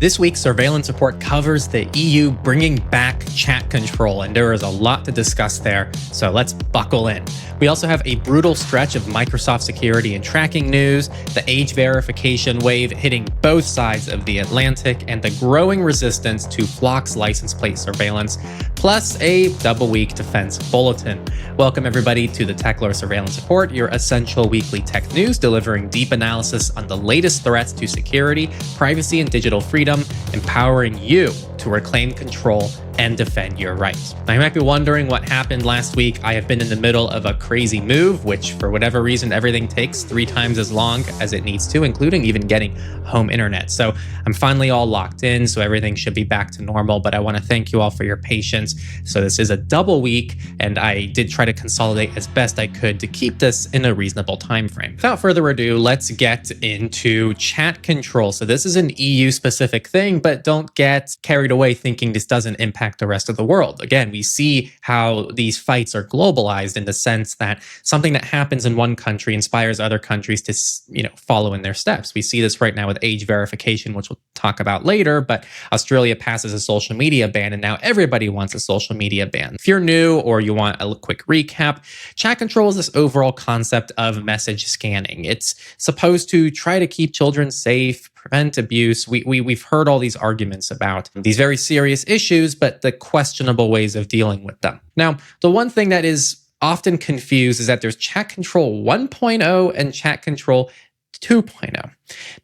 This week's surveillance report covers the EU bringing back chat control, and there is a lot to discuss there, so let's buckle in. We also have a brutal stretch of Microsoft security and tracking news, the age verification wave hitting both sides of the Atlantic, and the growing resistance to Flock's license plate surveillance, plus a double-week defense bulletin. Welcome everybody to the Techlore Surveillance Report, your essential weekly tech news delivering deep analysis on the latest threats to security, privacy, and digital freedom, empowering you to reclaim control and defend your rights. Now, you might be wondering what happened last week. I have been in the middle of a crazy move, which for whatever reason, everything takes 3 times as long as it needs to, including even getting home internet. So I'm finally all locked in, so everything should be back to normal, but I want to thank you all for your patience. So this is a double week, and I did try to consolidate as best I could to keep this in a reasonable time frame. Without further ado, let's get into chat control. So this is an EU specific thing, but don't get carried away thinking this doesn't impact the rest of the world. Again, we see how these fights are globalized in the sense that something that happens in one country inspires other countries to, follow in their steps. We see this right now with age verification, which we'll talk about later, but Australia passes a social media ban, and now everybody wants a social media ban. If you're new or you want a quick recap, chat control is this overall concept of message scanning. It's supposed to try to keep children safe, prevent abuse. We've heard all these arguments about these very serious issues, but the questionable ways of dealing with them. Now, the one thing that is often confused is that there's chat control 1.0 and chat control 2.0.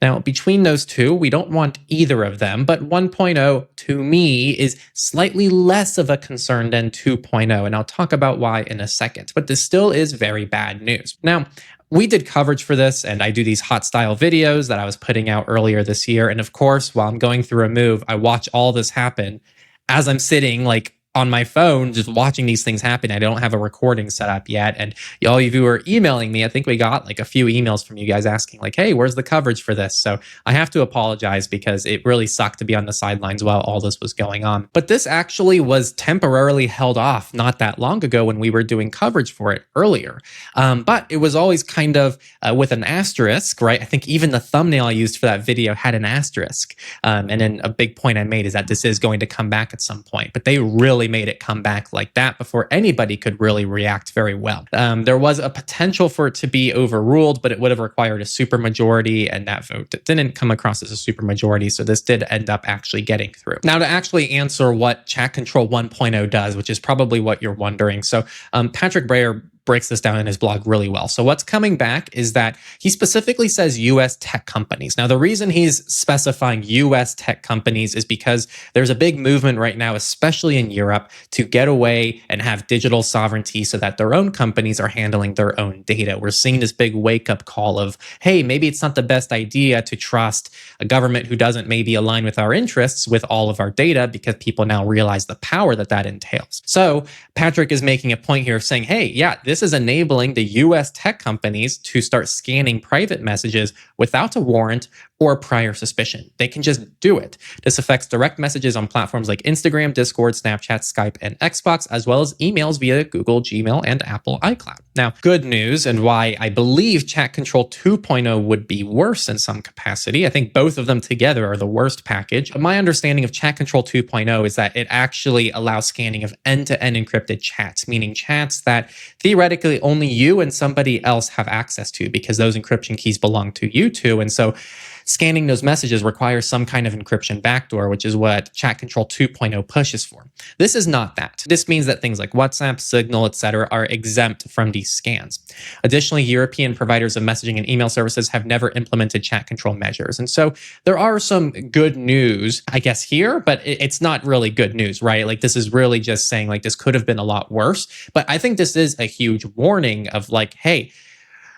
Now, between those two, we don't want either of them, but 1.0 to me is slightly less of a concern than 2.0, and I'll talk about why in a second, but this still is very bad news. Now, we did coverage for this, and I do these hot style videos that I was putting out earlier this year. And of course, while I'm going through a move, I watch all this happen as I'm sitting on my phone, just watching these things happen. I don't have a recording set up yet. And all of you who are emailing me, I think we got a few emails from you guys asking hey, where's the coverage for this? So I have to apologize because it really sucked to be on the sidelines while all this was going on. But this actually was temporarily held off not that long ago when we were doing coverage for it earlier. But it was always kind of with an asterisk, right? I think even the thumbnail I used for that video had an asterisk. And then a big point I made is that this is going to come back at some point, but they really made it come back like that before anybody could really react very well. There was a potential for it to be overruled, but it would have required a supermajority, and that vote didn't come across as a supermajority, so this did end up actually getting through. Now, to actually answer what Chat Control 1.0 does, which is probably what you're wondering. So Patrick Breyer breaks this down in his blog really well. So what's coming back is that he specifically says US tech companies. Now, the reason he's specifying US tech companies is because there's a big movement right now, especially in Europe, to get away and have digital sovereignty so that their own companies are handling their own data. We're seeing this big wake-up call of, hey, maybe it's not the best idea to trust a government who doesn't maybe align with our interests with all of our data, because people now realize the power that that entails. So Patrick is making a point here of saying, hey, yeah, this is enabling the US tech companies to start scanning private messages without a warrant or prior suspicion. They can just do it. This affects direct messages on platforms like Instagram, Discord, Snapchat, Skype, and Xbox, as well as emails via Google Gmail and Apple iCloud. Now, good news, and why I believe Chat Control 2.0 would be worse in some capacity. I think both of them together are the worst package. My understanding of Chat Control 2.0 is that it actually allows scanning of end-to-end encrypted chats, meaning chats that theoretically only you and somebody else have access to, because those encryption keys belong to you two. And so scanning those messages requires some kind of encryption backdoor, which is what Chat Control 2.0 pushes for. This is not that. This means that things like WhatsApp, Signal, etc. are exempt from these scans. Additionally, European providers of messaging and email services have never implemented chat control measures. And so there are some good news, I guess, here, but it's not really good news, right? This is really just saying this could have been a lot worse. But I think this is a huge warning of hey,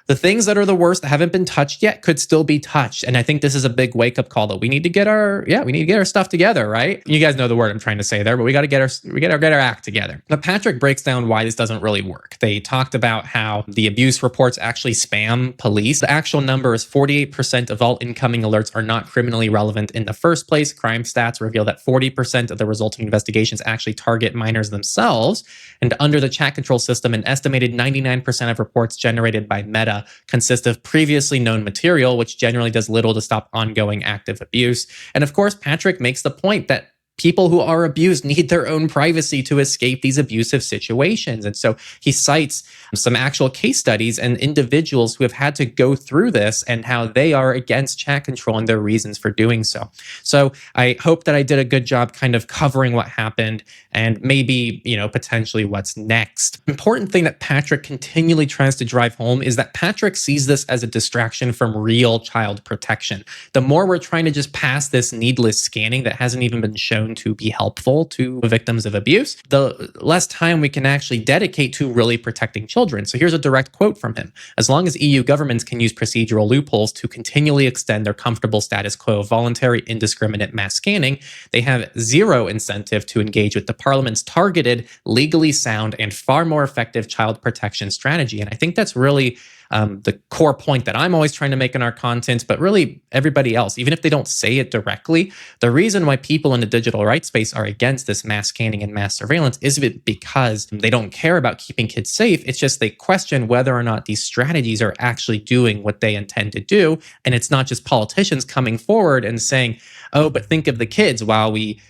the things that are the worst that haven't been touched yet could still be touched. And I think this is a big wake-up call that we need to get our stuff together, right? You guys know the word I'm trying to say there, but we got to get our act together. Now, Patrick breaks down why this doesn't really work. They talked about how the abuse reports actually spam police. The actual number is 48% of all incoming alerts are not criminally relevant in the first place. Crime stats reveal that 40% of the resulting investigations actually target minors themselves. And under the chat control system, an estimated 99% of reports generated by Meta data consist of previously known material, which generally does little to stop ongoing active abuse. And of course, Patrick makes the point that people who are abused need their own privacy to escape these abusive situations. And so he cites some actual case studies and individuals who have had to go through this and how they are against chat control and their reasons for doing so. So I hope that I did a good job kind of covering what happened and maybe, potentially what's next. Important thing that Patrick continually tries to drive home is that Patrick sees this as a distraction from real child protection. The more we're trying to just pass this needless scanning that hasn't even been shown to be helpful to victims of abuse, the less time we can actually dedicate to really protecting children. So here's a direct quote from him. As long as EU governments can use procedural loopholes to continually extend their comfortable status quo of voluntary indiscriminate mass scanning, they have zero incentive to engage with the Parliament's targeted, legally sound, and far more effective child protection strategy. And I think that's really the core point that I'm always trying to make in our content, but really everybody else, even if they don't say it directly, the reason why people in the digital rights space are against this mass scanning and mass surveillance is because they don't care about keeping kids safe. It's just they question whether or not these strategies are actually doing what they intend to do. And it's not just politicians coming forward and saying, oh, but think of the kids while we,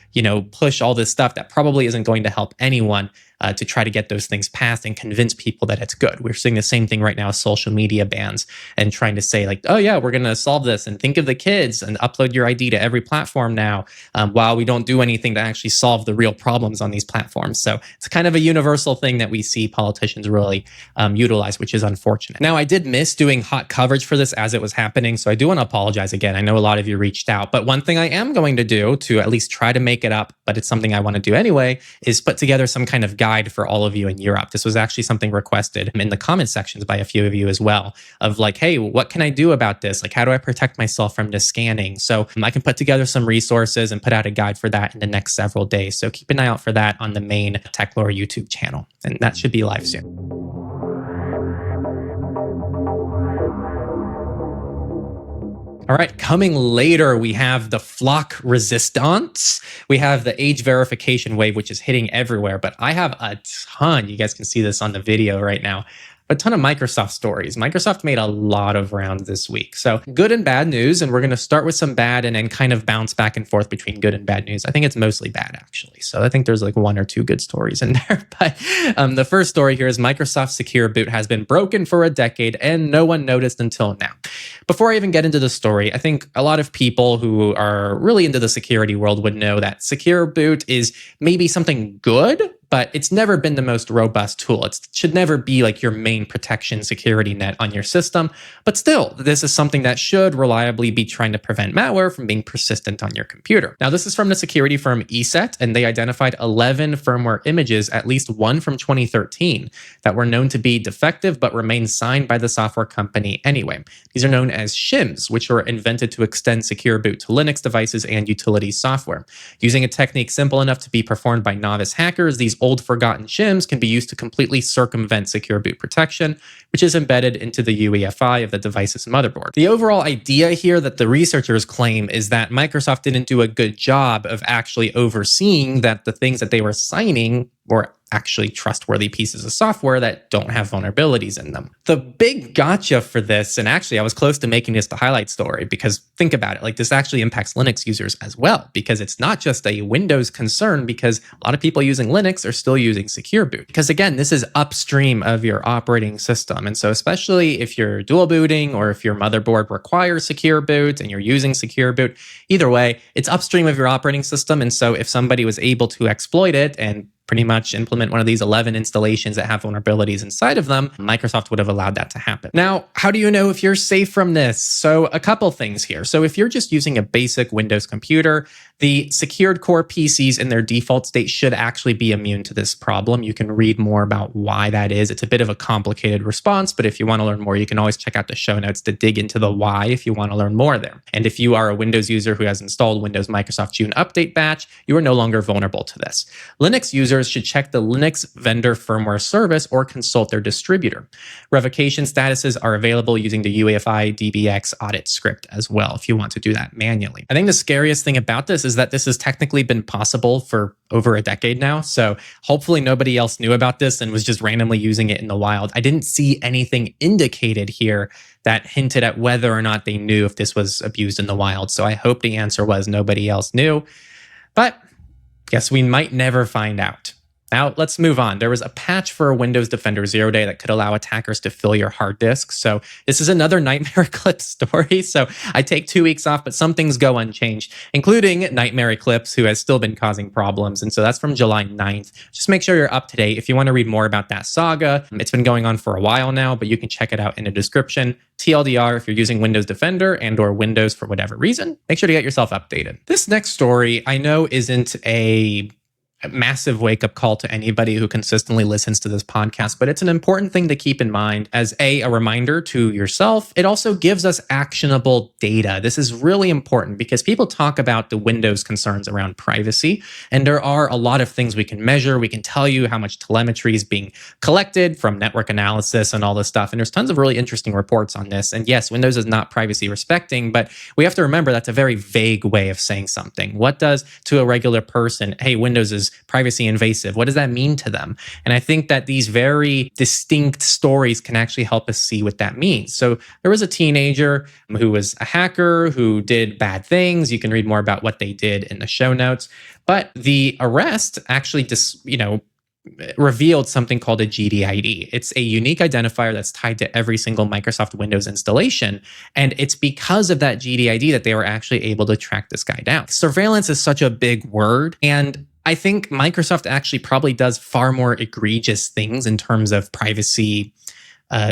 push all this stuff that probably isn't going to help anyone. To try to get those things passed and convince people that it's good. We're seeing the same thing right now with social media bans and trying to say like, oh yeah, we're going to solve this and think of the kids and upload your ID to every platform now, while we don't do anything to actually solve the real problems on these platforms. So it's kind of a universal thing that we see politicians really utilize, which is unfortunate. Now, I did miss doing hot coverage for this as it was happening, so I do want to apologize again. I know a lot of you reached out, but one thing I am going to do to at least try to make it up, but it's something I want to do anyway, is put together some kind of guide for all of you in Europe. This was actually something requested in the comment sections by a few of you as well, of like, hey, what can I do about this? Like, how do I protect myself from this scanning? So I can put together some resources and put out a guide for that in the next several days. So keep an eye out for that on the main Techlore YouTube channel. And that should be live soon. All right, coming later, we have the flock resistance. We have the age verification wave, which is hitting everywhere, but I have a ton. You guys can see this on the video right now. A ton of Microsoft stories. Microsoft made a lot of rounds this week. So good and bad news, and we're going to start with some bad and then kind of bounce back and forth between good and bad news. I think it's mostly bad, actually. So I think there's like one or two good stories in there. But the first story here is Microsoft Secure Boot has been broken for a decade and no one noticed until now. Before I even get into the story, I think a lot of people who are really into the security world would know that Secure Boot is maybe something good, but it's never been the most robust tool. It should never be like your main protection security net on your system. But still, this is something that should reliably be trying to prevent malware from being persistent on your computer. Now, this is from the security firm ESET, and they identified 11 firmware images, at least one from 2013, that were known to be defective but remain signed by the software company anyway. These are known as shims, which were invented to extend Secure Boot to Linux devices and utility software. Using a technique simple enough to be performed by novice hackers, these old forgotten shims can be used to completely circumvent Secure Boot protection, which is embedded into the UEFI of the device's motherboard. The overall idea here that the researchers claim is that Microsoft didn't do a good job of actually overseeing that the things that they were signing were actually trustworthy pieces of software that don't have vulnerabilities in them. The big gotcha for this, and actually I was close to making this the highlight story, because think about it, like this actually impacts Linux users as well, because it's not just a Windows concern, because a lot of people using Linux are still using Secure Boot. Because again, this is upstream of your operating system. And so especially if you're dual booting or if your motherboard requires Secure Boot and you're using Secure Boot, either way, it's upstream of your operating system. And so if somebody was able to exploit it and pretty much implement one of these 11 installations that have vulnerabilities inside of them, Microsoft would have allowed that to happen. Now, how do you know if you're safe from this? So a couple things here. So if you're just using a basic Windows computer, the secured core PCs in their default state should actually be immune to this problem. You can read more about why that is. It's a bit of a complicated response, but if you want to learn more, you can always check out the show notes to dig into the why if you want to learn more there. And if you are a Windows user who has installed Windows Microsoft June Update Batch, you are no longer vulnerable to this. Linux users users should check the Linux vendor firmware service or consult their distributor. Revocation statuses are available using the UEFI DBX audit script as well if you want to do that manually. I think the scariest thing about this is that this has technically been possible for over a decade now. So hopefully nobody else knew about this and was just randomly using it in the wild. I didn't see anything indicated here that hinted at whether or not they knew if this was abused in the wild. So I hope the answer was nobody else knew. But guess we might never find out. Now, let's move on. There was a patch for Windows Defender 0 Day that could allow attackers to fill your hard disk. So this is another Nightmare Eclipse story. So I take 2 weeks off, but some things go unchanged, including Nightmare Eclipse, who has still been causing problems. And so that's from July 9th. Just make sure you're up to date. If you want to read more about that saga, it's been going on for a while now, but you can check it out in the description. TLDR, if you're using Windows Defender and or Windows for whatever reason, make sure to get yourself updated. This next story I know isn't a massive wake-up call to anybody who consistently listens to this podcast, but it's an important thing to keep in mind as a reminder to yourself. It also gives us actionable data. This is really important because people talk about the Windows concerns around privacy, and there are a lot of things we can measure. We can tell you how much telemetry is being collected from network analysis and all this stuff, and there's tons of really interesting reports on this. And yes, Windows is not privacy respecting, but we have to remember that's a very vague way of saying something. What does to a regular person, hey, Windows is privacy invasive? What does that mean to them? And I think that these very distinct stories can actually help us see what that means. So there was a teenager who was a hacker who did bad things. You can read more about what they did in the show notes. But the arrest actually revealed something called a GDID. It's a unique identifier that's tied to every single Microsoft Windows installation. And it's because of that GDID that they were actually able to track this guy down. Surveillance is such a big word. And I think Microsoft actually probably does far more egregious things in terms of privacy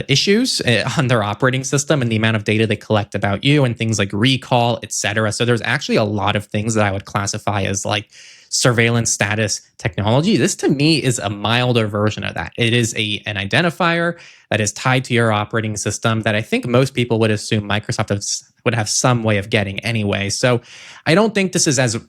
issues on their operating system and the amount of data they collect about you and things like recall, etc. So there's actually a lot of things that I would classify as like surveillance status technology. This to me is a milder version of that. It is an identifier that is tied to your operating system that I think most people would assume Microsoft would have some way of getting anyway. So I don't think this is as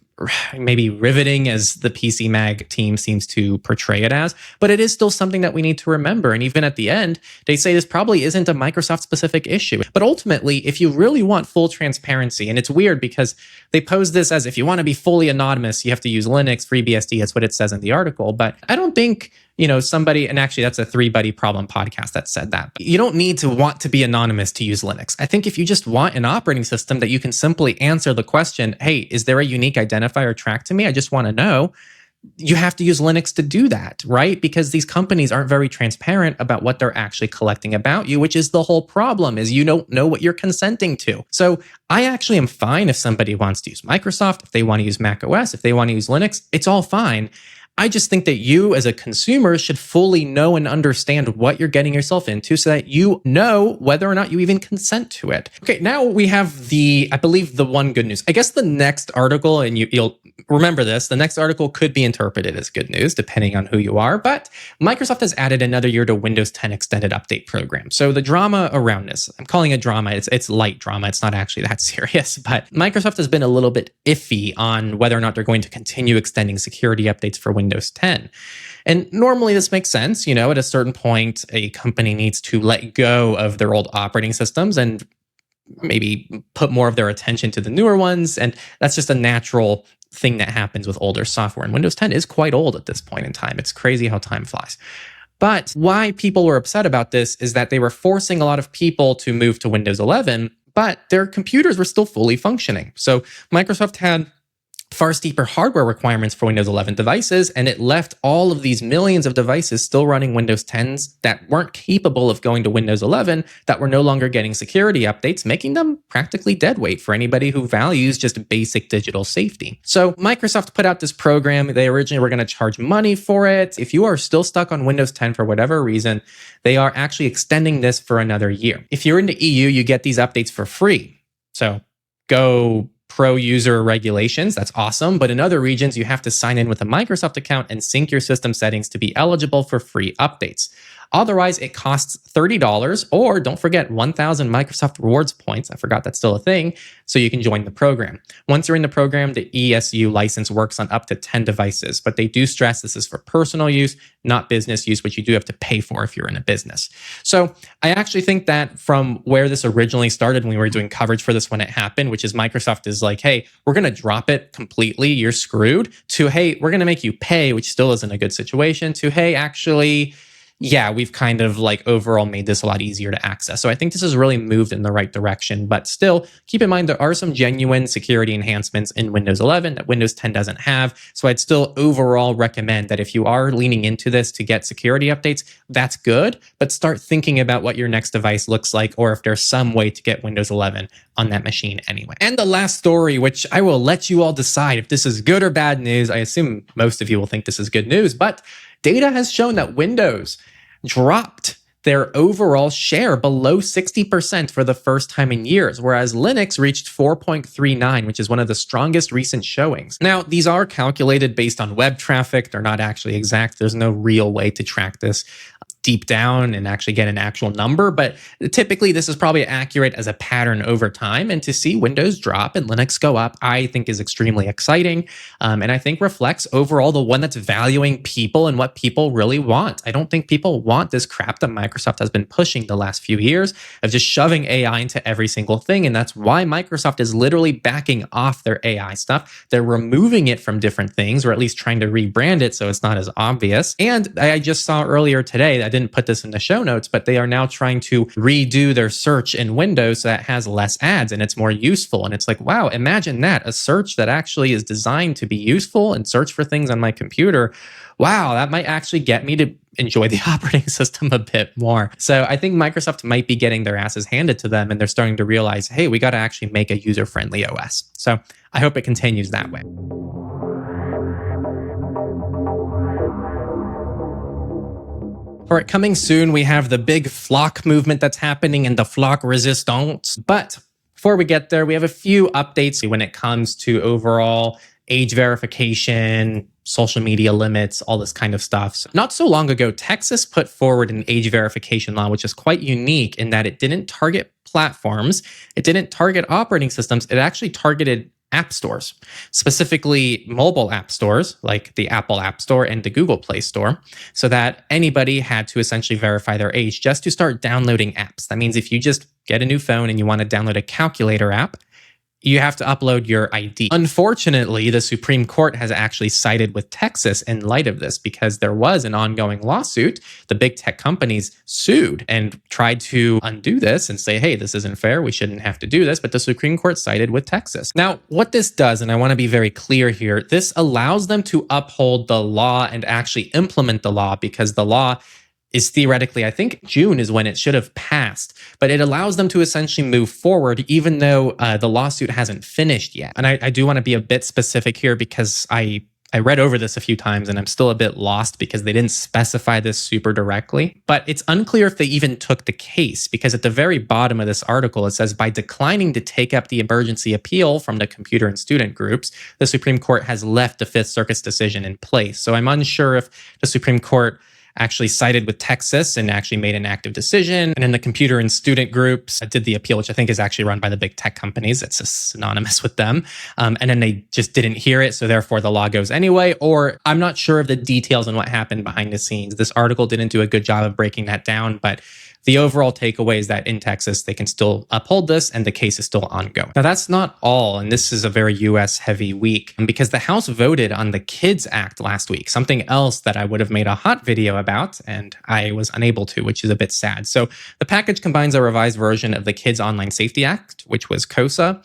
maybe riveting as the PC Mag team seems to portray it as, but it is still something that we need to remember. And even at the end, they say this probably isn't a Microsoft specific issue. But ultimately, if you really want full transparency, and it's weird because they pose this as if you want to be fully anonymous, you have to use Linux, FreeBSD, that's what it says in the article. But I don't think somebody, and actually that's a 3Buddy Problem podcast that said that. You don't need to want to be anonymous to use Linux. I think if you just want an operating system that you can simply answer the question, hey, is there a unique identifier tracked to me? I just want to know. You have to use Linux to do that, right? Because these companies aren't very transparent about what they're actually collecting about you, which is the whole problem, is you don't know what you're consenting to. So I actually am fine if somebody wants to use Microsoft, if they want to use Mac OS, if they want to use Linux, it's all fine. I just think that you as a consumer should fully know and understand what you're getting yourself into so that you know whether or not you even consent to it. Okay, now we have I believe the one good news. I guess the next article, and you'll remember this, the next article could be interpreted as good news depending on who you are, but Microsoft has added another year to Windows 10 Extended Update program. So the drama around this, I'm calling it drama, it's light drama, it's not actually that serious, but Microsoft has been a little bit iffy on whether or not they're going to continue extending security updates for Windows 10. And normally this makes sense. At a certain point, a company needs to let go of their old operating systems and maybe put more of their attention to the newer ones. And that's just a natural thing that happens with older software. And Windows 10 is quite old at this point in time. It's crazy how time flies. But why people were upset about this is that they were forcing a lot of people to move to Windows 11, but their computers were still fully functioning. So Microsoft had far steeper hardware requirements for Windows 11 devices, and it left all of these millions of devices still running Windows 10s that weren't capable of going to Windows 11, that were no longer getting security updates, making them practically dead weight for anybody who values just basic digital safety. So Microsoft put out this program. They originally were going to charge money for it. If you are still stuck on Windows 10 for whatever reason, they are actually extending this for another year. If you're in the EU, you get these updates for free. So go pro user regulations, that's awesome. But in other regions, you have to sign in with a Microsoft account and sync your system settings to be eligible for free updates. Otherwise, it costs $30, or don't forget 1,000 Microsoft Rewards points. I forgot that's still a thing, so you can join the program. Once you're in the program, the ESU license works on up to 10 devices, but they do stress this is for personal use, not business use, which you do have to pay for if you're in a business. So I actually think that from where this originally started when we were doing coverage for this when it happened, which is Microsoft is like, hey, we're going to drop it completely, you're screwed, to, hey, we're going to make you pay, which still isn't a good situation, to, hey, actually, yeah, we've kind of like overall made this a lot easier to access. So I think this has really moved in the right direction, but still keep in mind there are some genuine security enhancements in Windows 11 that Windows 10 doesn't have. So I'd still overall recommend that if you are leaning into this to get security updates, that's good, but start thinking about what your next device looks like, or if there's some way to get Windows 11 on that machine anyway. And the last story, which I will let you all decide if this is good or bad news. I assume most of you will think this is good news, but data has shown that Windows dropped their overall share below 60% for the first time in years, whereas Linux reached 4.39, which is one of the strongest recent showings. Now, these are calculated based on web traffic. They're not actually exact. There's no real way to track this deep down and actually get an actual number, but typically this is probably accurate as a pattern over time. And to see Windows drop and Linux go up, I think is extremely exciting. And I think reflects overall the one that's valuing people and what people really want. I don't think people want this crap that Microsoft has been pushing the last few years of just shoving AI into every single thing. And that's why Microsoft is literally backing off their AI stuff. They're removing it from different things, or at least trying to rebrand it so it's not as obvious. And I just saw earlier today, I didn't put this in the show notes, but they are now trying to redo their search in Windows so that has less ads and it's more useful. And it's like, wow, imagine that, a search that actually is designed to be useful and search for things on my computer. Wow, that might actually get me to enjoy the operating system a bit more. So I think Microsoft might be getting their asses handed to them, and they're starting to realize, hey, we got to actually make a user-friendly OS. So I hope it continues that way. All right, coming soon, we have the big flock movement that's happening and the flock resistance. But before we get there, we have a few updates when it comes to overall age verification, social media limits, all this kind of stuff. So not so long ago, Texas put forward an age verification law, which is quite unique in that it didn't target platforms, it didn't target operating systems, it actually targeted app stores, specifically mobile app stores like the Apple App Store and the Google Play Store, so that anybody had to essentially verify their age just to start downloading apps. That means if you just get a new phone and you want to download a calculator app, you have to upload your ID. Unfortunately, the Supreme Court has actually sided with Texas in light of this because there was an ongoing lawsuit. The big tech companies sued and tried to undo this and say, hey, this isn't fair. We shouldn't have to do this. But the Supreme Court sided with Texas. Now, what this does, and I want to be very clear here, this allows them to uphold the law and actually implement the law, because the law is theoretically, I think June is when it should have passed, but it allows them to essentially move forward even though the lawsuit hasn't finished yet. And I do want to be a bit specific here because I read over this a few times and I'm still a bit lost because they didn't specify this super directly. But it's unclear if they even took the case, because at the very bottom of this article, it says, by declining to take up the emergency appeal from the computer and student groups, the Supreme Court has left the Fifth Circuit's decision in place. So I'm unsure if the Supreme Court actually sided with Texas and actually made an active decision. And then the computer and student groups did the appeal, which I think is actually run by the big tech companies. It's just synonymous with them. And then they just didn't hear it. So therefore the law goes anyway. Or I'm not sure of the details on what happened behind the scenes. This article didn't do a good job of breaking that down, but the overall takeaway is that in Texas, they can still uphold this and the case is still ongoing. Now, that's not all, and this is a very US heavy week, because the House voted on the KIDS Act last week, something else that I would have made a hot video about, and I was unable to, which is a bit sad. So the package combines a revised version of the Kids Online Safety Act, which was CASA,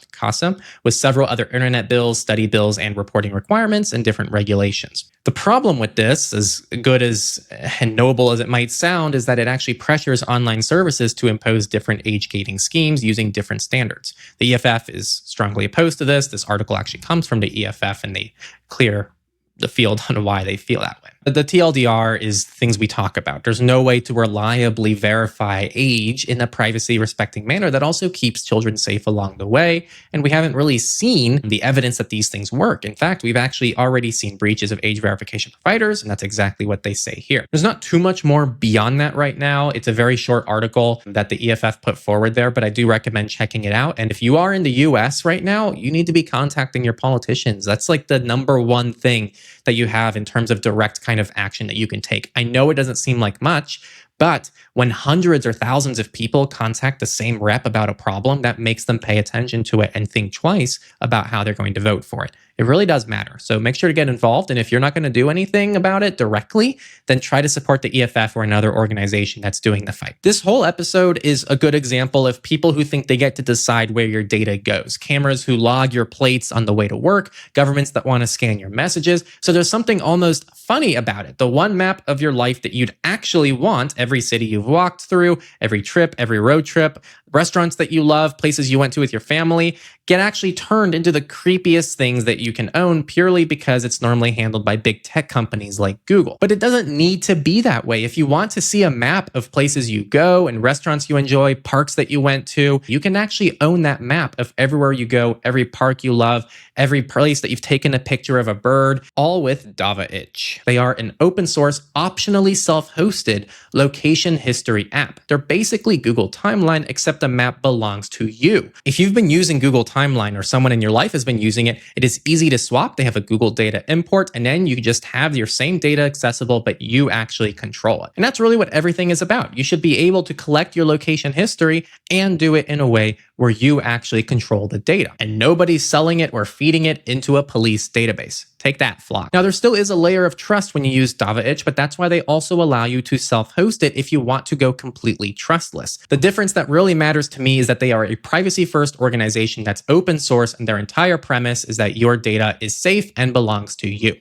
with several other internet bills, study bills, and reporting requirements and different regulations. The problem with this, as good as and noble as it might sound, is that it actually pressures online services to impose different age gating schemes using different standards. The EFF is strongly opposed to this. This article actually comes from the EFF, and they clear the field on why they feel that way. The TLDR is things we talk about. There's no way to reliably verify age in a privacy respecting manner that also keeps children safe along the way. And we haven't really seen the evidence that these things work. In fact, we've actually already seen breaches of age verification providers, and that's exactly what they say here. There's not too much more beyond that right now. It's a very short article that the EFF put forward there, but I do recommend checking it out. And if you are in the US right now, you need to be contacting your politicians. That's like the number one thing that you have in terms of direct kind of action that you can take. I know it doesn't seem like much, but when hundreds or thousands of people contact the same rep about a problem, that makes them pay attention to it and think twice about how they're going to vote for it. It really does matter. So make sure to get involved. And if you're not going to do anything about it directly, then try to support the EFF or another organization that's doing the fight. This whole episode is a good example of people who think they get to decide where your data goes. Cameras who log your plates on the way to work, governments that want to scan your messages. So there's something almost funny about it. The one map of your life that you'd actually want, every city you've walked through, every trip, every road trip, restaurants that you love, places you went to with your family, get actually turned into the creepiest things that you can own purely because it's normally handled by big tech companies like Google. But it doesn't need to be that way. If you want to see a map of places you go and restaurants you enjoy, parks that you went to, you can actually own that map of everywhere you go, every park you love, every place that you've taken a picture of a bird, all with DAWARICH. They are an open source, optionally self-hosted location history app. They're basically Google Timeline, except the map belongs to you. If you've been using Google Timeline or someone in your life has been using it, it is easy to swap. They have a Google data import, and then you just have your same data accessible, but you actually control it. And that's really what everything is about. You should be able to collect your location history and do it in a way where you actually control the data. And nobody's selling it or feeding it into a police database. Take that, Flock. Now, there still is a layer of trust when you use DAWARICH, but that's why they also allow you to self-host it if you want to go completely trustless. The difference that really matters to me is that they are a privacy-first organization that's open source, and their entire premise is that your data is safe and belongs to you.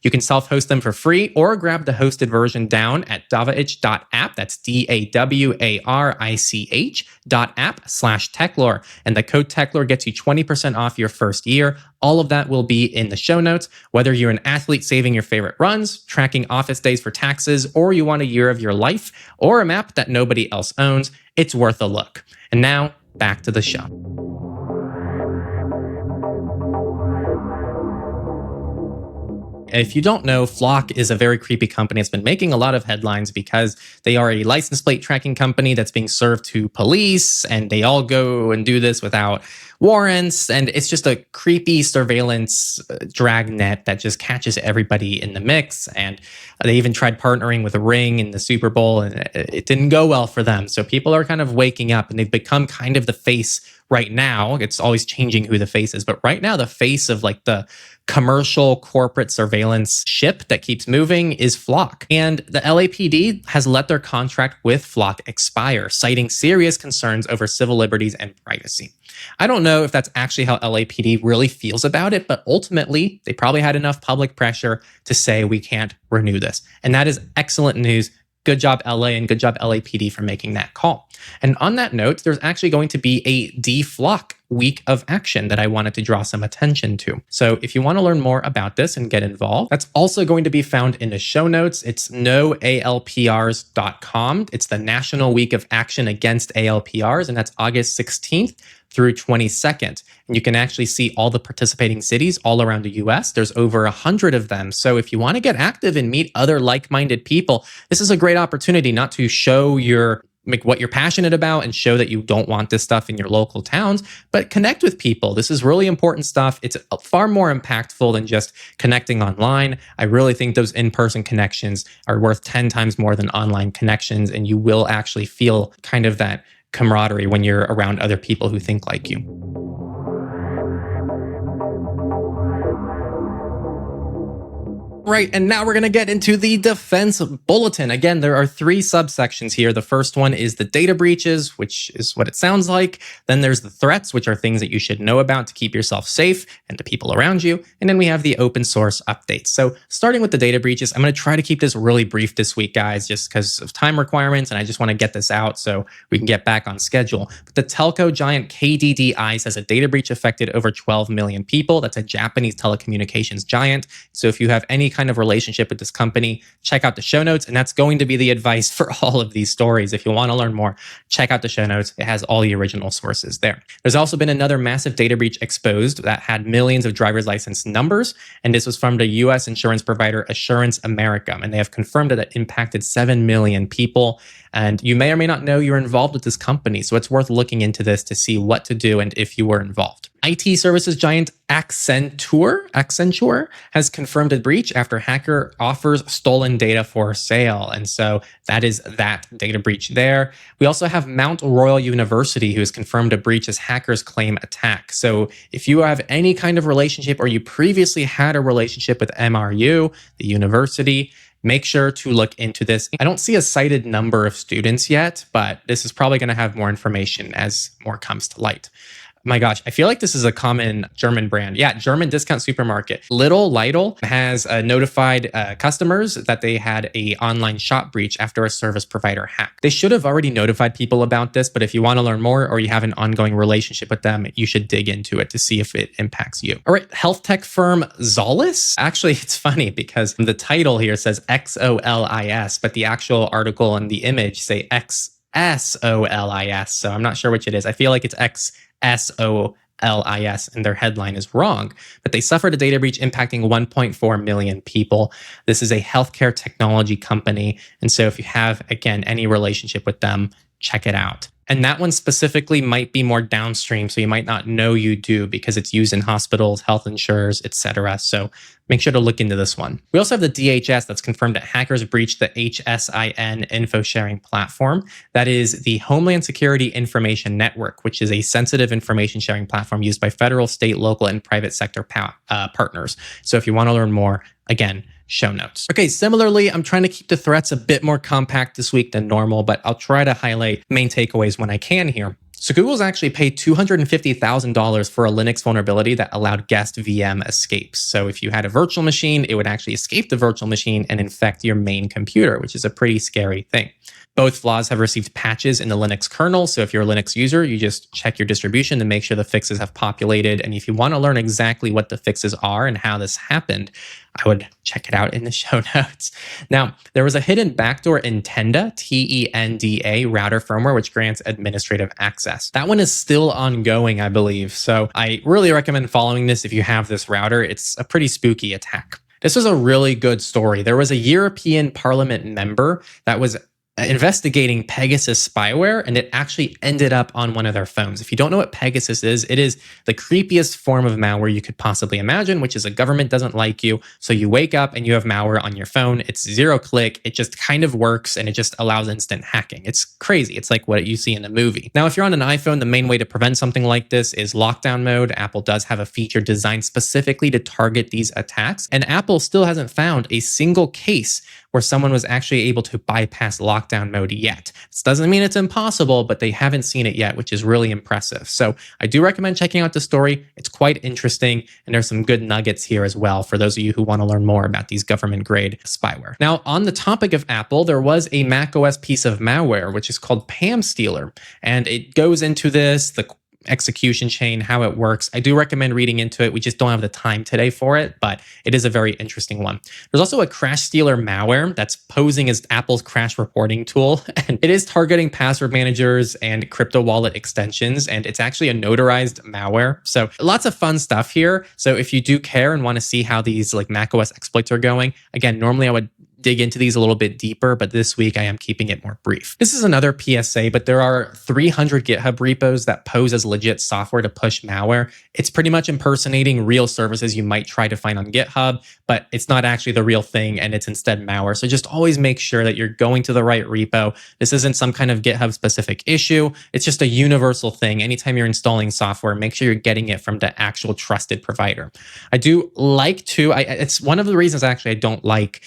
You can self-host them for free or grab the hosted version down at dawarich.app. That's DAWARICH.app/Techlore. And the code Techlore gets you 20% off your first year. All of that will be in the show notes. Whether you're an athlete saving your favorite runs, tracking office days for taxes, or you want a year of your life, or a map that nobody else owns, it's worth a look. And now, back to the show. If you don't know, Flock is a very creepy company. It's been making a lot of headlines because they are a license plate tracking company that's being served to police, and they all go and do this without warrants. And it's just a creepy surveillance dragnet that just catches everybody in the mix. And they even tried partnering with Ring in the Super Bowl, and it didn't go well for them. So people are kind of waking up, and they've become kind of the face right now. It's always changing who the face is, but right now the face of like the commercial corporate surveillance ship that keeps moving is Flock. And the LAPD has let their contract with Flock expire, citing serious concerns over civil liberties and privacy. I don't know if that's actually how LAPD really feels about it, but ultimately they probably had enough public pressure to say we can't renew this. And that is excellent news. Good job, LA, and good job, LAPD, for making that call. And on that note, there's actually going to be a DFlock week of action that I wanted to draw some attention to. So if you want to learn more about this and get involved, that's also going to be found in the show notes. It's noalprs.com. It's the National Week of Action Against ALPRs, and that's August 16th through 22nd. And you can actually see all the participating cities all around the US. There's over 100 of them. So if you want to get active and meet other like-minded people, this is a great opportunity not to show what you're passionate about and show that you don't want this stuff in your local towns, but connect with people. This is really important stuff. It's far more impactful than just connecting online. I really think those in-person connections are worth 10 times more than online connections, and you will actually feel kind of that camaraderie when you're around other people who think like you. Right, and now we're going to get into the defense bulletin. Again, there are 3 subsections here. The first one is the data breaches, which is what it sounds like. Then there's the threats, which are things that you should know about to keep yourself safe and the people around you. And then we have the open source updates. So starting with the data breaches, I'm going to try to keep this really brief this week, guys, just because of time requirements. And I just want to get this out so we can get back on schedule. But the telco giant KDDI says a data breach affected over 12 million people. That's a Japanese telecommunications giant. So if you have any kind kind of relationship with this company, check out the show notes. And that's going to be the advice for all of these stories. If you want to learn more, check out the show notes. It has all the original sources there. There's also been another massive data breach exposed that had millions of driver's license numbers. And this was from the US insurance provider Assurance America. And they have confirmed that it impacted 7 million people. And you may or may not know you're involved with this company. So it's worth looking into this to see what to do and if you were involved. IT services giant Accenture has confirmed a breach after hacker offers stolen data for sale. And so that is that data breach there. We also have Mount Royal University, who has confirmed a breach as hackers claim attack. So if you have any kind of relationship or you previously had a relationship with MRU, the university, make sure to look into this. I don't see a cited number of students yet, but this is probably going to have more information as more comes to light. My gosh, I feel like this is a common German brand. Yeah, German discount supermarket. Lidl has notified customers that they had a online shop breach after a service provider hack. They should have already notified people about this, but if you want to learn more or you have an ongoing relationship with them, you should dig into it to see if it impacts you. All right, health tech firm Zolis. Actually, it's funny because the title here says XOLIS, but the actual article and the image say XSOLIS. So I'm not sure which it is. I feel like it's XSOLIS, and their headline is wrong. But they suffered a data breach impacting 1.4 million people. This is a healthcare technology company. And so if you have, again, any relationship with them, check it out. And that one specifically might be more downstream, so you might not know you do because it's used in hospitals, health insurers, etc. So make sure to look into this one. We also have the DHS that's confirmed that hackers breached the HSIN info sharing platform. That is the Homeland Security Information Network, which is a sensitive information sharing platform used by federal, state, local, and private sector partners. So if you want to learn more, again, show notes. Okay, similarly, I'm trying to keep the threats a bit more compact this week than normal, but I'll try to highlight main takeaways when I can here. So Google's actually paid $250,000 for a Linux vulnerability that allowed guest VM escapes. So if you had a virtual machine, it would actually escape the virtual machine and infect your main computer, which is a pretty scary thing. Both flaws have received patches in the Linux kernel. So if you're a Linux user, you just check your distribution to make sure the fixes have populated. And if you want to learn exactly what the fixes are and how this happened, I would check it out in the show notes. Now, there was a hidden backdoor in Tenda, T-E-N-D-A router firmware, which grants administrative access. That one is still ongoing, I believe. So I really recommend following this if you have this router. It's a pretty spooky attack. This was a really good story. There was a European Parliament member that was investigating Pegasus spyware, and it actually ended up on one of their phones. If you don't know what Pegasus is, it is the creepiest form of malware you could possibly imagine, which is a government doesn't like you. So you wake up and you have malware on your phone. It's 0-click. It just kind of works and it just allows instant hacking. It's crazy. It's like what you see in a movie. Now, if you're on an iPhone, the main way to prevent something like this is lockdown mode. Apple does have a feature designed specifically to target these attacks. And Apple still hasn't found a single case where someone was actually able to bypass lockdown mode yet. This doesn't mean it's impossible, but they haven't seen it yet, which is really impressive. So I do recommend checking out the story. It's quite interesting, and there's some good nuggets here as well for those of you who want to learn more about these government-grade spyware. Now, on the topic of Apple, there was a macOS piece of malware, which is called Pam Stealer, and it goes into this, the execution chain, how it works. I do recommend reading into it. We just don't have the time today for it, but it is a very interesting one. There's also a Crash Stealer malware that's posing as Apple's crash reporting tool, and it is targeting password managers and crypto wallet extensions, and it's actually a notarized malware. So lots of fun stuff here. So if you do care and want to see how these like macOS exploits are going, again, normally I would dig into these a little bit deeper, but this week I am keeping it more brief. This is another PSA, but there are 300 GitHub repos that pose as legit software to push malware. It's pretty much impersonating real services you might try to find on GitHub, but it's not actually the real thing and it's instead malware. So just always make sure that you're going to the right repo. This isn't some kind of GitHub specific issue. It's just a universal thing. Anytime you're installing software, make sure you're getting it from the actual trusted provider. I do like to, it's one of the reasons actually I don't like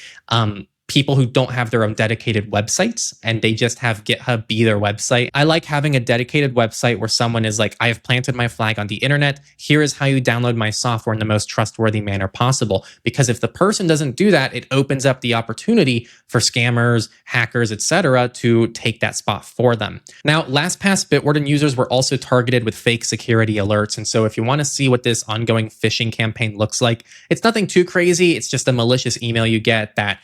people who don't have their own dedicated websites and they just have GitHub be their website. I like having a dedicated website where someone is like, I have planted my flag on the internet. Here is how you download my software in the most trustworthy manner possible. Because if the person doesn't do that, it opens up the opportunity for scammers, hackers, etc., to take that spot for them. Now, LastPass Bitwarden users were also targeted with fake security alerts. And so if you want to see what this ongoing phishing campaign looks like, it's nothing too crazy. It's just a malicious email you get that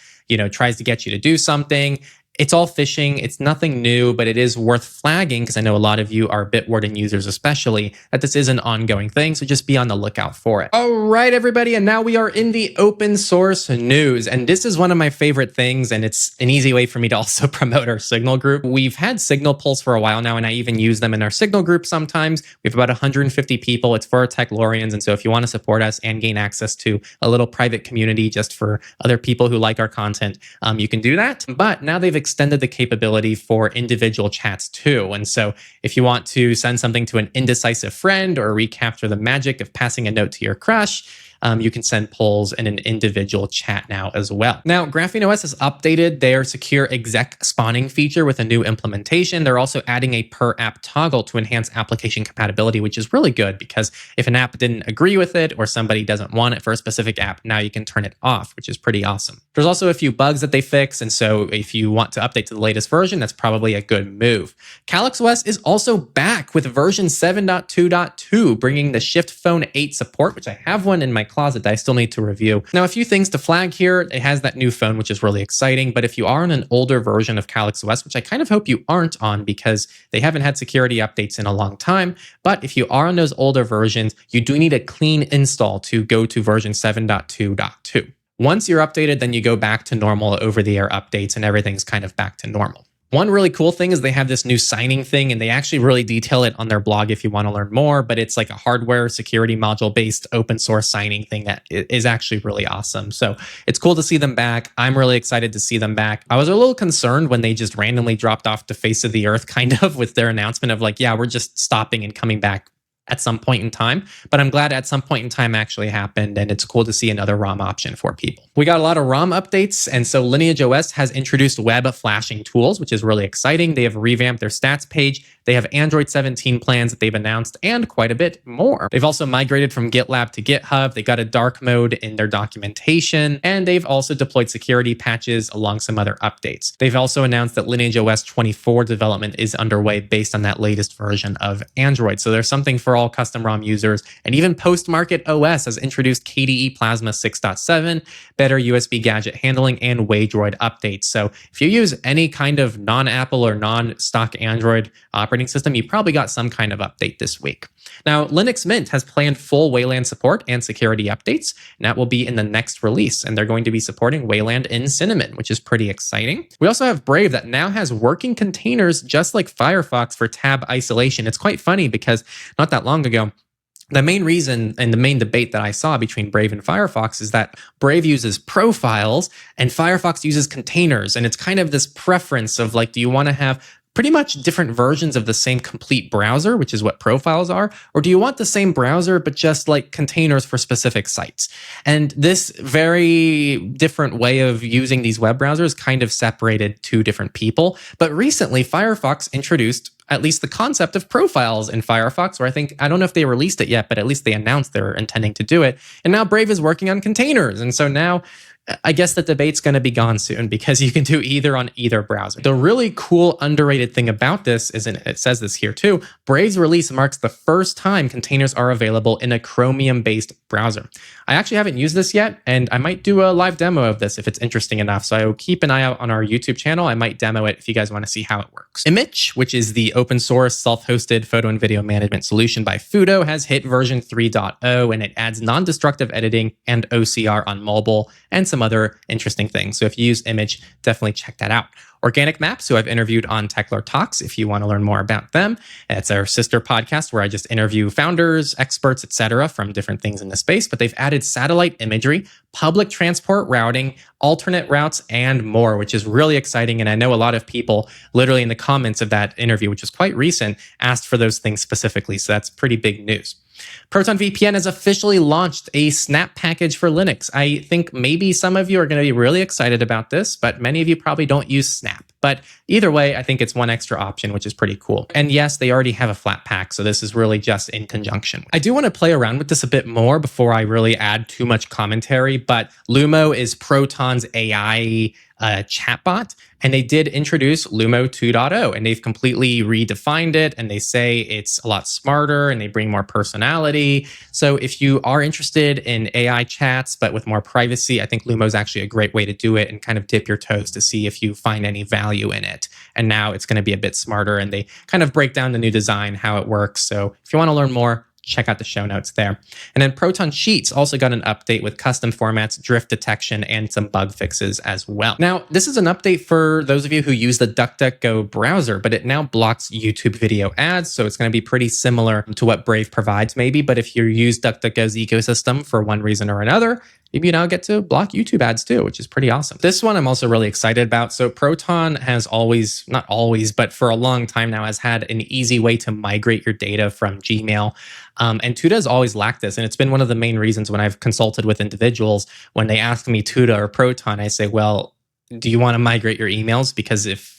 tries to get you to do something. It's all phishing. It's nothing new, but it is worth flagging because I know a lot of you are Bitwarden users especially, that this is an ongoing thing. So just be on the lookout for it. All right, everybody. And now we are in the open source news. And this is one of my favorite things. And it's an easy way for me to also promote our Signal group. We've had Signal polls for a while now, and I even use them in our Signal group sometimes. We have about 150 people. It's for our Techlorians. And so if you want to support us and gain access to a little private community just for other people who like our content, you can do that. But now they've extended the capability for individual chats too. And so if you want to send something to an indecisive friend or recapture the magic of passing a note to your crush, you can send polls in an individual chat now as well. Now, Graphene OS has updated their secure exec spawning feature with a new implementation. They're also adding a per app toggle to enhance application compatibility, which is really good because if an app didn't agree with it or somebody doesn't want it for a specific app, now you can turn it off, which is pretty awesome. There's also a few bugs that they fix. And so if you want to update to the latest version, that's probably a good move. Calyx OS is also back with version 7.2.2, bringing the Shift Phone 8 support, which I have one in my closet that I still need to review. Now, a few things to flag here. It has that new phone, which is really exciting. But if you are on an older version of Calyx OS, which I kind of hope you aren't on because they haven't had security updates in a long time, but if you are on those older versions, you do need a clean install to go to version 7.2.2. Once you're updated, then you go back to normal over-the-air updates and everything's kind of back to normal. One really cool thing is they have this new signing thing, and they actually really detail it on their blog if you want to learn more, but it's like a hardware security module-based open source signing thing that is actually really awesome. So it's cool to see them back. I'm really excited to see them back. I was a little concerned when they just randomly dropped off the face of the earth, kind of, with their announcement of like, yeah, we're just stopping and coming back at some point in time, but I'm glad at some point in time actually happened, and it's cool to see another ROM option for people. We got a lot of ROM updates, and so Lineage OS has introduced web flashing tools, which is really exciting. They have revamped their stats page. They have Android 17 plans that they've announced, and quite a bit more. They've also migrated from GitLab to GitHub. They got a dark mode in their documentation, and they've also deployed security patches along some other updates. They've also announced that Lineage OS 24 development is underway based on that latest version of Android. So there's something for all custom ROM users, and even Postmarket OS has introduced KDE Plasma 6.7, better USB gadget handling, and Waydroid updates. So if you use any kind of non-Apple or non-stock Android operating system, you probably got some kind of update this week. Now, Linux Mint has planned full Wayland support and security updates, and that will be in the next release, and they're going to be supporting Wayland in Cinnamon, which is pretty exciting. We also have Brave that now has working containers just like Firefox for tab isolation. It's quite funny because not that long ago, the main reason and the main debate that I saw between Brave and Firefox is that Brave uses profiles and Firefox uses containers. And it's kind of this preference of like, do you want to have pretty much different versions of the same complete browser, which is what profiles are, or do you want the same browser but just like containers for specific sites? And this very different way of using these web browsers kind of separated two different people. But recently, Firefox introduced at least the concept of profiles in Firefox, where I don't know if they released it yet, but at least they announced they're intending to do it. And now Brave is working on containers. And so now I guess the debate's going to be gone soon because you can do either on either browser. The really cool, underrated thing about this is, and it says this here too, Brave's release marks the first time containers are available in a Chromium-based browser. I actually haven't used this yet, and I might do a live demo of this if it's interesting enough. So I will keep an eye out on our YouTube channel. I might demo it if you guys want to see how it works. Image, which is the open source self-hosted photo and video management solution by Fudo, has hit version 3.0, and it adds non-destructive editing and OCR on mobile and some other interesting things. So if you use Image, definitely check that out. Organic Maps, who I've interviewed on Techlore Talks, if you want to learn more about them. It's our sister podcast where I just interview founders, experts, etc., from different things in the space. But they've added satellite imagery, public transport routing, alternate routes, and more, which is really exciting. And I know a lot of people, literally in the comments of that interview, which was quite recent, asked for those things specifically. So that's pretty big news. Proton VPN has officially launched a snap package for Linux. I think maybe some of you are going to be really excited about this, but many of you probably don't use Snap. But either way, I think it's one extra option, which is pretty cool. And yes, they already have a Flatpak, so this is really just in conjunction. I do want to play around with this a bit more before I really add too much commentary, but Lumo is Proton's AI chatbot, and they did introduce Lumo 2.0, and they've completely redefined it, and they say it's a lot smarter and they bring more personality. So if you are interested in AI chats but with more privacy, I think Lumo is actually a great way to do it and kind of dip your toes to see if you find any value in it. And now it's going to be a bit smarter, and they kind of break down the new design, how it works. So if you want to learn more, check out the show notes there. And then Proton Sheets also got an update with custom formats, drift detection, and some bug fixes as well. Now, this is an update for those of you who use the DuckDuckGo browser, but it now blocks YouTube video ads. So it's going to be pretty similar to what Brave provides maybe. But if you use DuckDuckGo's ecosystem for one reason or another, you now get to block YouTube ads too, which is pretty awesome. This one I'm also really excited about. So Proton has always, not always, but for a long time now has had an easy way to migrate your data from Gmail. And Tuda has always lacked this. And it's been one of the main reasons when I've consulted with individuals, when they ask me Tuda or Proton, I say, well, do you want to migrate your emails? Because if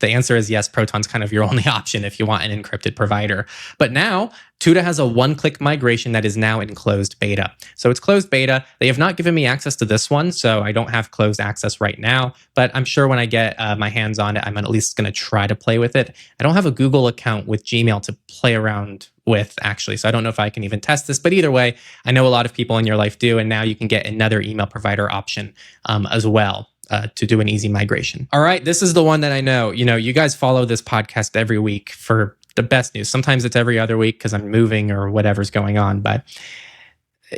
the answer is yes, Proton's kind of your only option if you want an encrypted provider. But now, Tuda has a one-click migration that is now in closed beta. So it's closed beta. They have not given me access to this one, so I don't have closed access right now. But I'm sure when I get my hands on it, I'm at least going to try to play with it. I don't have a Google account with Gmail to play around with, actually, so I don't know if I can even test this. But either way, I know a lot of people in your life do, and now you can get another email provider option as well. To do an easy migration. All right, this is the one that I know. You guys follow this podcast every week for the best news. Sometimes it's every other week because I'm moving or whatever's going on. But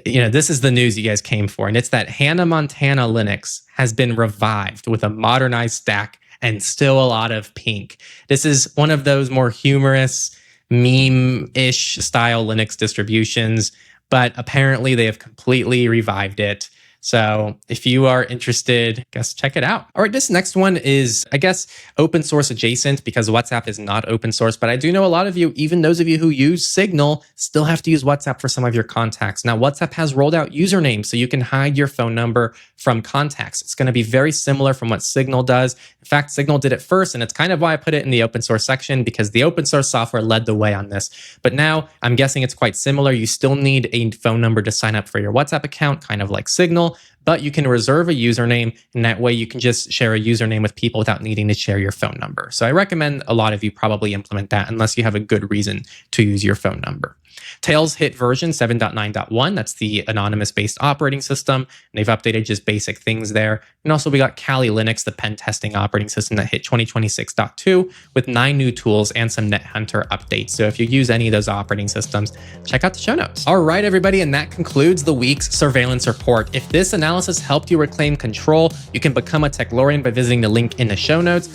this is the news you guys came for, and it's that Hannah Montana Linux has been revived with a modernized stack and still a lot of pink. This is one of those more humorous, meme-ish style Linux distributions, but apparently they have completely revived it. So if you are interested, I guess check it out. All right, this next one is, I guess, open source adjacent because WhatsApp is not open source. But I do know a lot of you, even those of you who use Signal, still have to use WhatsApp for some of your contacts. Now, WhatsApp has rolled out usernames so you can hide your phone number from contacts. It's going to be very similar from what Signal does. In fact, Signal did it first, and it's kind of why I put it in the open source section because the open source software led the way on this. But now I'm guessing it's quite similar. You still need a phone number to sign up for your WhatsApp account, kind of like Signal. But you can reserve a username, and that way you can just share a username with people without needing to share your phone number. So I recommend a lot of you probably implement that unless you have a good reason to use your phone number. Tails hit version 7.9.1. That's the anonymous-based operating system. And they've updated just basic things there. And also we got Kali Linux, the pen testing operating system that hit 2026.2 with 9 new tools and some NetHunter updates. So if you use any of those operating systems, check out the show notes. All right, everybody, and that concludes the week's surveillance report. If this analysis helped you reclaim control, you can become a Techlorian by visiting the link in the show notes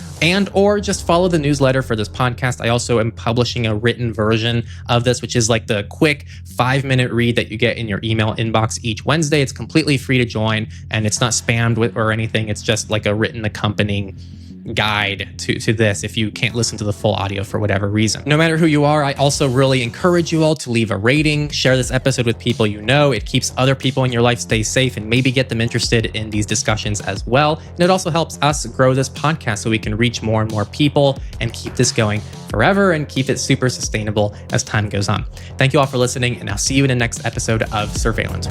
or just follow the newsletter for this podcast. I also am publishing a written version of this, which is like the quick 5-minute read that you get in your email inbox each Wednesday. It's completely free to join, and it's not spammed with or anything. It's just like a written accompanying guide to this if you can't listen to the full audio for whatever reason. No matter who you are, I also really encourage you all to leave a rating, share this episode with people you know. It keeps other people in your life stay safe and maybe get them interested in these discussions as well. And it also helps us grow this podcast so we can reach more and more people and keep this going forever and keep it super sustainable as time goes on. Thank you all for listening, and I'll see you in the next episode of Surveillance.